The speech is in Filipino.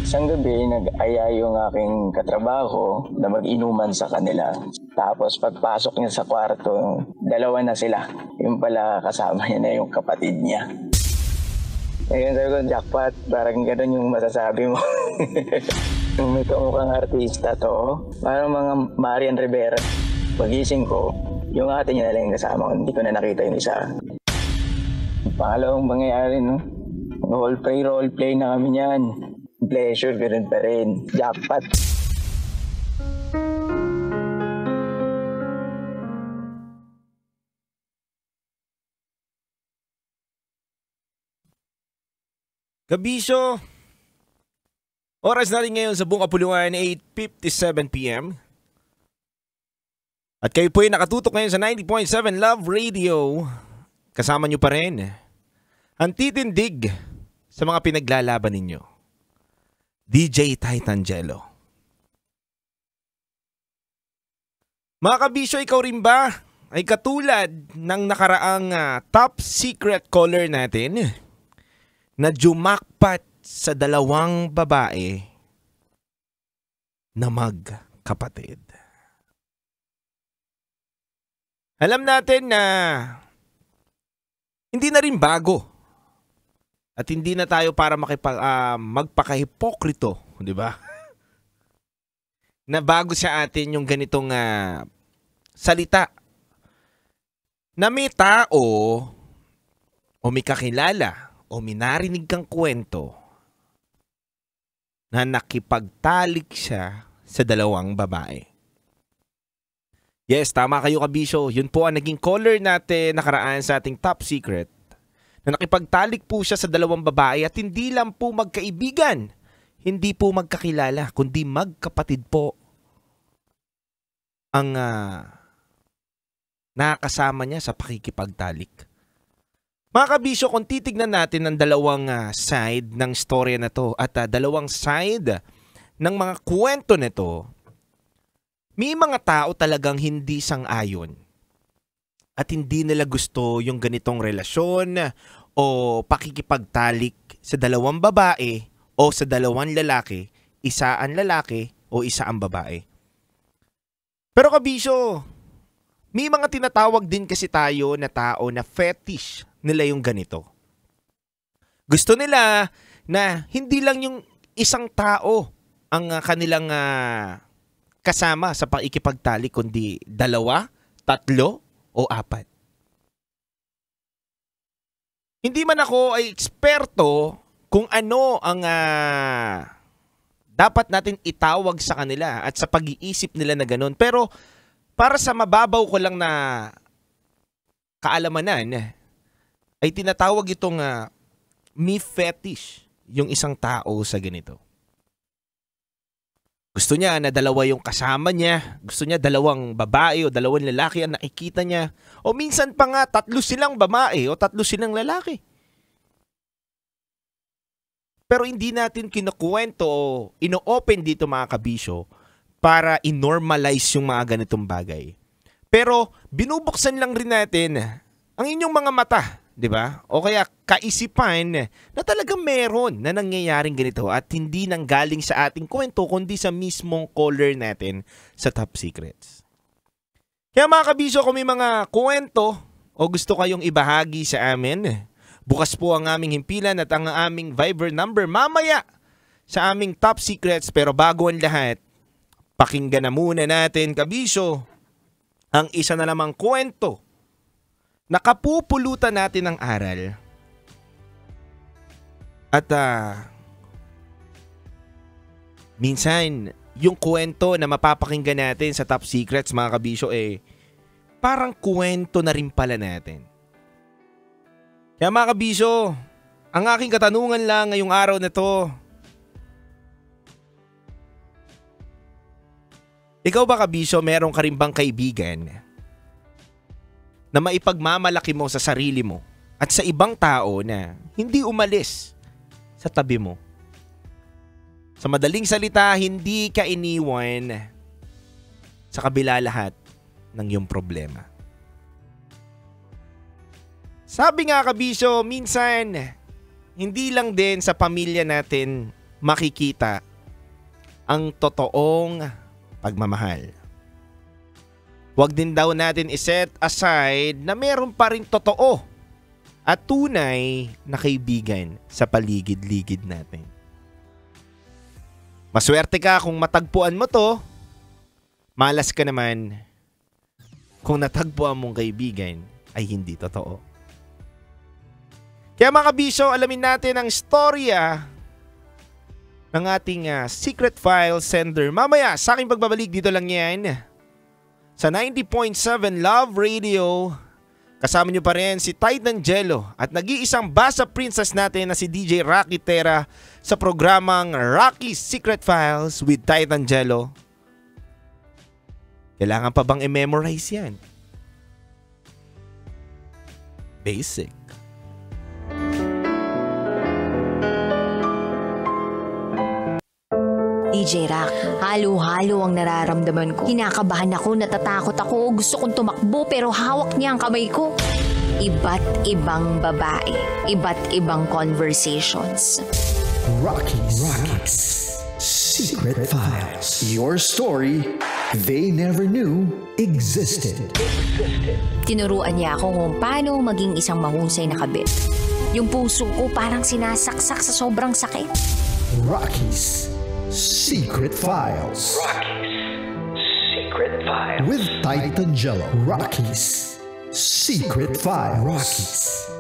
Isang gabi, nag-aya yung aking katrabaho na mag-inuman sa kanila. Tapos pagpasok niya sa kwarto, dalawa na sila. Yung pala kasama niya na yung kapatid niya. Ngayon sabi ko, jackpot, parang gano'n yung masasabi mo. Yung may kamukhang artista to, parang mga Marian Rivera. Pagising ko, yung ate niya na lang yung kasama ko, hindi ko na nakita yung isa. Pangalawang mangyayari, no? Roleplay na kami niyan. Pleasure, ganun pa rin. Jackpot. Kabisyo, oras natin ngayon sa buong kapuluan, 8:57 p.m. At kayo po ay nakatutok ngayon sa 90.7 Love Radio. Kasama nyo pa rin ang titindig sa mga pinaglalaban ninyo, DJ Titangelo. Mga kabisyo, ikaw rin ba ay katulad ng nakaraang top secret caller natin na jumakpat sa dalawang babae na magkapatid? Alam natin na hindi na rin bago at hindi na tayo para magpakahipokrito, di ba? Na bago sa atin yung ganitong salita na may tao o may kakilala o may narinig kang kwento na nakipagtalik siya sa dalawang babae. Yes, tama kayo kabisyo. Yun po ang naging caller natin nakaraan sa ating top secret, na nakipagtalik po siya sa dalawang babae at hindi lang po magkaibigan, hindi po magkakilala, kundi magkapatid po ang nakakasama niya sa pakikipagtalik. Mga kabisyo, kung titignan natin ang dalawang side ng storya na to at dalawang side ng mga kwento nito, may mga tao talagang hindi sang-ayon at hindi nila gusto yung ganitong relasyon o pakikipagtalik sa dalawang babae o sa dalawang lalaki, isa ang lalaki o isa ang babae. Pero kabisyo, may mga tinatawag din kasi tayo na tao na fetish nila yung ganito. Gusto nila na hindi lang yung isang tao ang kanilang kasama sa pakikipagtalik, kundi dalawa, tatlo, o apat. Hindi man ako ay eksperto kung ano ang dapat natin itawag sa kanila at sa pag-iisip nila na ganun. Pero para sa mababaw ko lang na kaalamanan, ay tinatawag itong me fetish yung isang tao sa ganito. Gusto niya na dalawa yung kasama niya. Gusto niya dalawang babae o dalawang lalaki ang nakikita niya. O minsan pa nga, tatlo silang babae o tatlo silang lalaki. Pero hindi natin kinukwento o ino-open dito mga kabisyo para i-normalize yung mga ganitong bagay. Pero binubuksan lang rin natin ang inyong mga mata, di ba? O kaya kaisipan na talagang meron na nangyayaring ganito at hindi nanggaling sa ating kwento kundi sa mismong caller natin sa Top Secrets. Kaya mga kabisyo, kung may mga kwento o gusto kayong ibahagi sa amin, bukas po ang aming himpilan at ang aming Viber number mamaya sa aming Top Secrets. Pero bago ang lahat, pakinggan na muna natin kabisyo ang isa na lamang kwento. Nakapupulutan natin ng aral. At minsan, yung kwento na mapapakinggan natin sa Top Secrets mga kabisyo parang kwento na rin pala natin. Kaya mga kabisyo, ang aking katanungan lang ngayong araw na to, ikaw ba kabisyo, meron ka rin bang kaibigan na maipagmamalaki mo sa sarili mo at sa ibang tao na hindi umalis sa tabi mo? Sa madaling salita, hindi ka iniwan sa kabila lahat ng iyong problema. Sabi nga kabisyo, minsan hindi lang din sa pamilya natin makikita ang totoong pagmamahal. Huwag din daw natin iset aside na meron pa rin totoo at tunay na kaibigan sa paligid-ligid natin. Maswerte ka kung matagpuan mo to. Malas ka naman kung natagpuan mong kaibigan ay hindi totoo. Kaya mga kabisyo, alamin natin ang storya ng ating secret file sender. Mamaya, sa aking pagbabalik dito lang yan sa 90.7 Love Radio. Kasama nyo pa rin si Titan Jello at nag-iisang basa princess natin na si DJ Rocky Terra sa programang Rocky Secret Files with Titan Jello. Kailangan pa bang i-memorize yan? Basic. DJ Rock, halo-halo ang nararamdaman ko. Kinakabahan ako, natatakot ako, gusto kong tumakbo pero hawak niya ang kamay ko. Iba't ibang babae, iba't ibang conversations. Rocky's Secret Files. Your story they never knew existed. Tinuruan niya ako kung paano maging isang mahusay na kabit. Yung puso ko parang sinasaksak sa sobrang sakit. Rocky's Secret Files. Secret Files. With Titan Jello. Rocky's Secret Files.